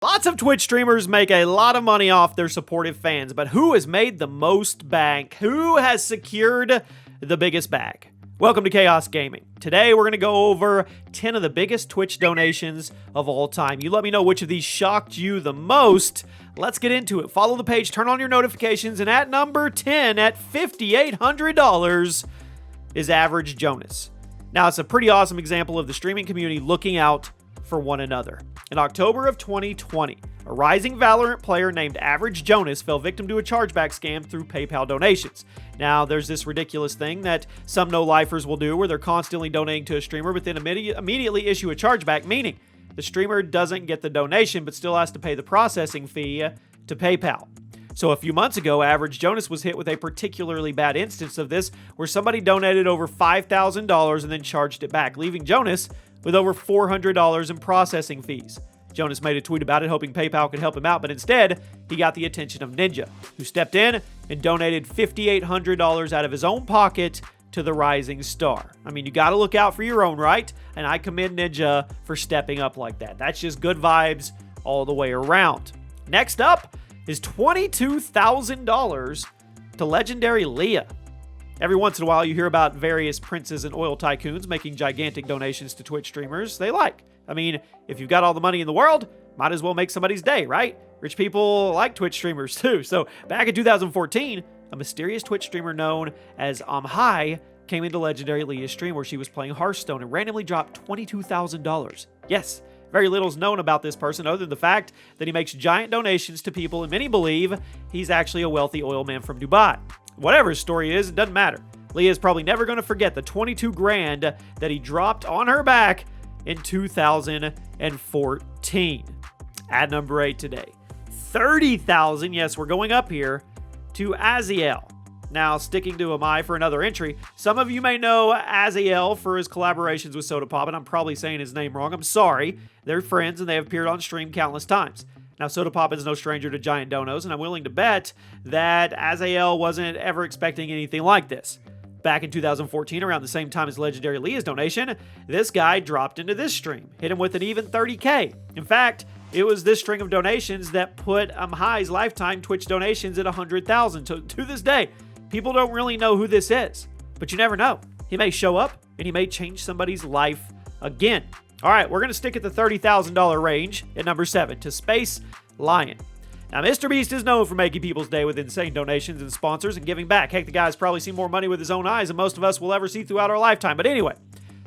Lots of Twitch streamers make a lot of money off their supportive fans, but who has made the most bank? Who has secured the biggest bag? Welcome to ChaosGaming. Today we're going to go over 10 of the biggest Twitch donations of all time. You let me know which of these shocked you the most. Let's get into it. Follow the page, turn on your notifications, and at number 10 at $5,800 is AverageJonas. Now, it's a pretty awesome example of the streaming community looking out for one another. In October of 2020, a rising Valorant player named AverageJonas fell victim to a chargeback scam through PayPal donations. Now, there's this ridiculous thing that some no-lifers will do where they're constantly donating to a streamer but then immediately issue a chargeback, meaning the streamer doesn't get the donation but still has to pay the processing fee to PayPal. So a few months ago, AverageJonas was hit with a particularly bad instance of this where somebody donated over $5,000 and then charged it back, leaving Jonas with over $400 in processing fees. Jonas made a tweet about it, hoping PayPal could help him out, but instead, he got the attention of Ninja, who stepped in and donated $5,800 out of his own pocket to the rising star. I mean, you got to look out for your own, right? And I commend Ninja for stepping up like that. That's just good vibes all the way around. Next up is $22,000 to legendary Leah. Every once in a while, you hear about various princes and oil tycoons making gigantic donations to Twitch streamers they like. I mean, if you've got all the money in the world, might as well make somebody's day, right? Rich people like Twitch streamers too. So back in 2014, a mysterious Twitch streamer known as High came into legendary Leah's stream where she was playing Hearthstone and randomly dropped $22,000. Yes, very little is known about this person other than the fact that he makes giant donations to people, and many believe he's actually a wealthy oil man from Dubai. Whatever his story is, it doesn't matter. Leah's probably never going to forget the 22 grand that he dropped on her back in 2014. At number 8 today, $30,000, yes, we're going up here, to Aziel. Now, sticking to Amai for another entry, some of you may know Aziel for his collaborations with Sodapop, and I'm probably saying his name wrong. I'm sorry. They're friends, and they have appeared on stream countless times. Now, Sodapop is no stranger to giant donos, and I'm willing to bet that Aziel wasn't ever expecting anything like this. Back in 2014, around the same time as legendary Leah's donation, this guy dropped into this stream, hit him with an even $30K. In fact, it was this string of donations that put High's lifetime Twitch donations at $100,000. To this day, people don't really know who this is, but you never know. He may show up, and he may change somebody's life again. All right, we're going to stick at the $30,000 range at number 7 to Space Lion. Now, MrBeast is known for making people's day with insane donations and sponsors and giving back. Heck, the guy's probably seen more money with his own eyes than most of us will ever see throughout our lifetime. But anyway,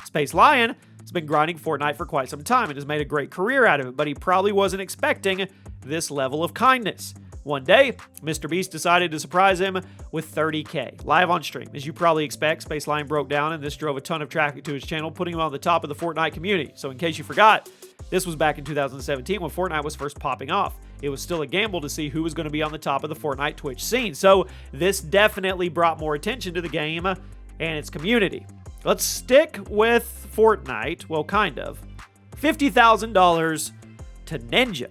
Space Lion has been grinding Fortnite for quite some time and has made a great career out of it, but he probably wasn't expecting this level of kindness. One day, MrBeast decided to surprise him with $30K, live on stream. As you probably expect, Space Lion broke down, and this drove a ton of traffic to his channel, putting him on the top of the Fortnite community. So in case you forgot, this was back in 2017 when Fortnite was first popping off. It was still a gamble to see who was going to be on the top of the Fortnite Twitch scene. So this definitely brought more attention to the game and its community. Let's stick with Fortnite, well, kind of. $50,000 to Ninja.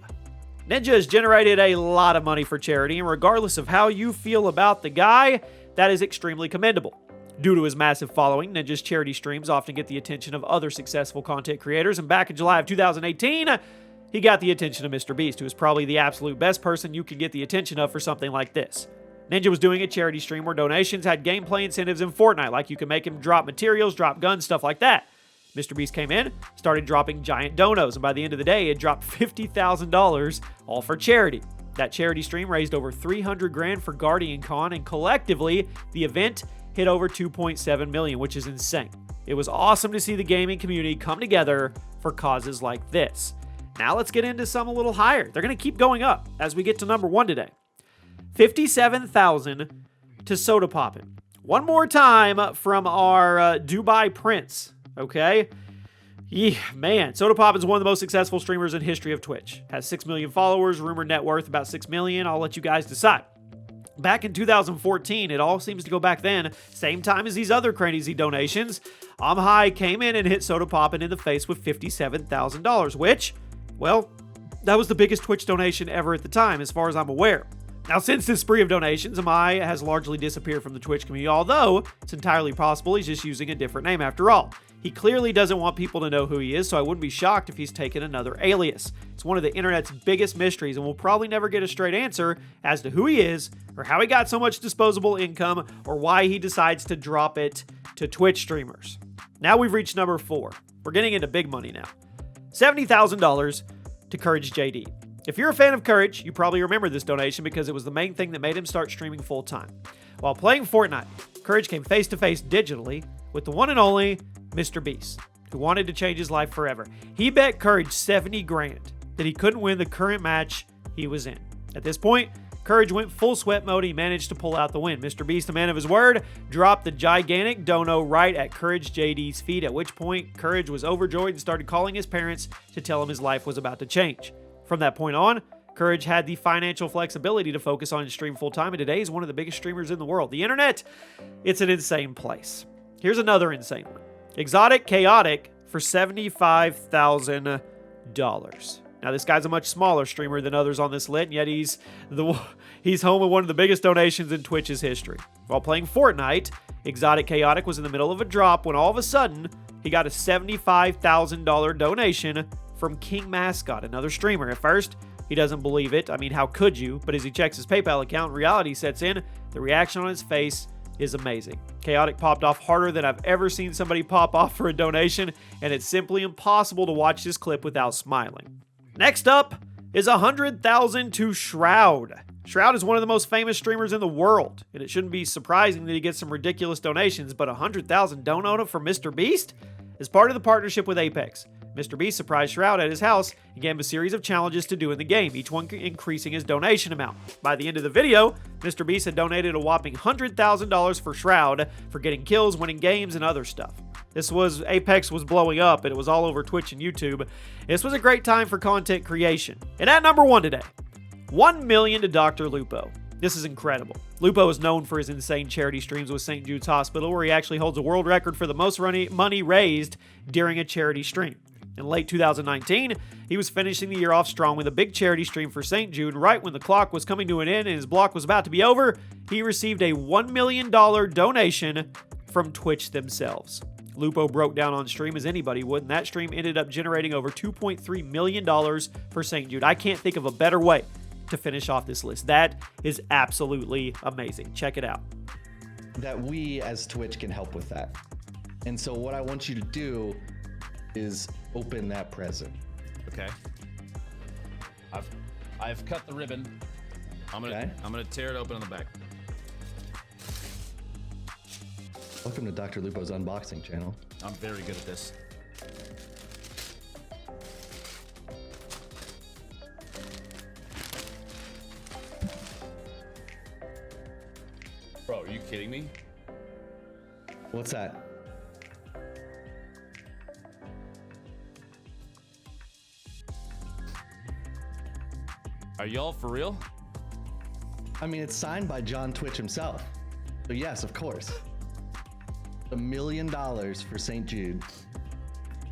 Ninja has generated a lot of money for charity, and regardless of how you feel about the guy, that is extremely commendable. Due to his massive following, Ninja's charity streams often get the attention of other successful content creators, and back in July of 2018, he got the attention of MrBeast, who is probably the absolute best person you could get the attention of for something like this. Ninja was doing a charity stream where donations had gameplay incentives in Fortnite, like you could make him drop materials, drop guns, stuff like that. MrBeast came in, started dropping giant donos, and by the end of the day, it dropped $50,000, all for charity. That charity stream raised over 300 grand for Guardian Con, and collectively, the event hit over 2.7 million, which is insane. It was awesome to see the gaming community come together for causes like this. Now let's get into some a little higher. They're going to keep going up as we get to number 1 today. $57,000 to Sodapop. One more time from our Dubai Prince. Okay? Yeah, man. Sodapop is one of the most successful streamers in history of Twitch. Has 6 million followers, rumored net worth about 6 million. I'll let you guys decide. Back in 2014, it all seems to go back then, same time as these other crazy donations, High came in and hit Sodapop in the face with $57,000, which, well, that was the biggest Twitch donation ever at the time, as far as I'm aware. Now, since this spree of donations, Amai has largely disappeared from the Twitch community, although it's entirely possible he's just using a different name after all. He clearly doesn't want people to know who he is, so I wouldn't be shocked if he's taken another alias. It's one of the internet's biggest mysteries, and we'll probably never get a straight answer as to who he is, or how he got so much disposable income, or why he decides to drop it to Twitch streamers. Now we've reached number 4. We're getting into big money now. $70,000 to CourageJD. If you're a fan of Courage, you probably remember this donation because it was the main thing that made him start streaming full-time. While playing Fortnite, Courage came face-to-face digitally with the one and only MrBeast, who wanted to change his life forever. He bet Courage 70 grand that he couldn't win the current match he was in. At this point, Courage went full sweat mode. He managed to pull out the win. MrBeast, a man of his word, dropped the gigantic dono right at CourageJD's feet, at which point Courage was overjoyed and started calling his parents to tell him his life was about to change. From that point on, Courage had the financial flexibility to focus on his stream full-time, and today he's one of the biggest streamers in the world. The internet, it's an insane place. Here's another insane one. ExoticChaotic for $75,000. Now, this guy's a much smaller streamer than others on this list, and yet he's home with one of the biggest donations in Twitch's history. While playing Fortnite, ExoticChaotic was in the middle of a drop when all of a sudden, he got a $75,000 donation from King Mascot, another streamer. At first, he doesn't believe it. I mean, how could you? But as he checks his PayPal account, reality sets in. The reaction on his face is amazing. Chaotic popped off harder than I've ever seen somebody pop off for a donation, and it's simply impossible to watch this clip without smiling. Next up is $100,000 to Shroud. Shroud is one of the most famous streamers in the world, and it shouldn't be surprising that he gets some ridiculous donations, but $100,000 donut from MrBeast? As part of the partnership with Apex, MrBeast surprised Shroud at his house and gave him a series of challenges to do in the game, each one increasing his donation amount. By the end of the video, MrBeast had donated a whopping $100,000 for Shroud for getting kills, winning games, and other stuff. Apex was blowing up, and it was all over Twitch and YouTube. This was a great time for content creation. And at number 1 today, $1 million to DrLupo. This is incredible. Lupo is known for his insane charity streams with St. Jude's Hospital, where he actually holds a world record for the most money raised during a charity stream. In late 2019, he was finishing the year off strong with a big charity stream for St. Jude. Right when the clock was coming to an end and his block was about to be over, he received a $1 million donation from Twitch themselves. Lupo broke down on stream as anybody would, and that stream ended up generating over $2.3 million for St. Jude. I can't think of a better way to finish off this list. That is absolutely amazing. Check it out. That we as Twitch can help with that. And so what I want you to do is open that present. Okay. I've cut the ribbon. I'm gonna tear it open on the back. Welcome to DrLupo's unboxing channel. I'm very good at this. Bro, are you kidding me? What's that? Are y'all for real? I mean, it's signed by John Twitch himself. So yes, of course. $1 million for St. Jude.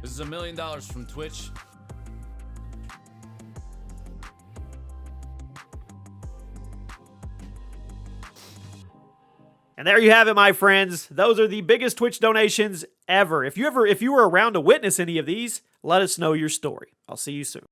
This is $1 million from Twitch. And there you have it, my friends. Those are the biggest Twitch donations ever. If you were around to witness any of these, let us know your story. I'll see you soon.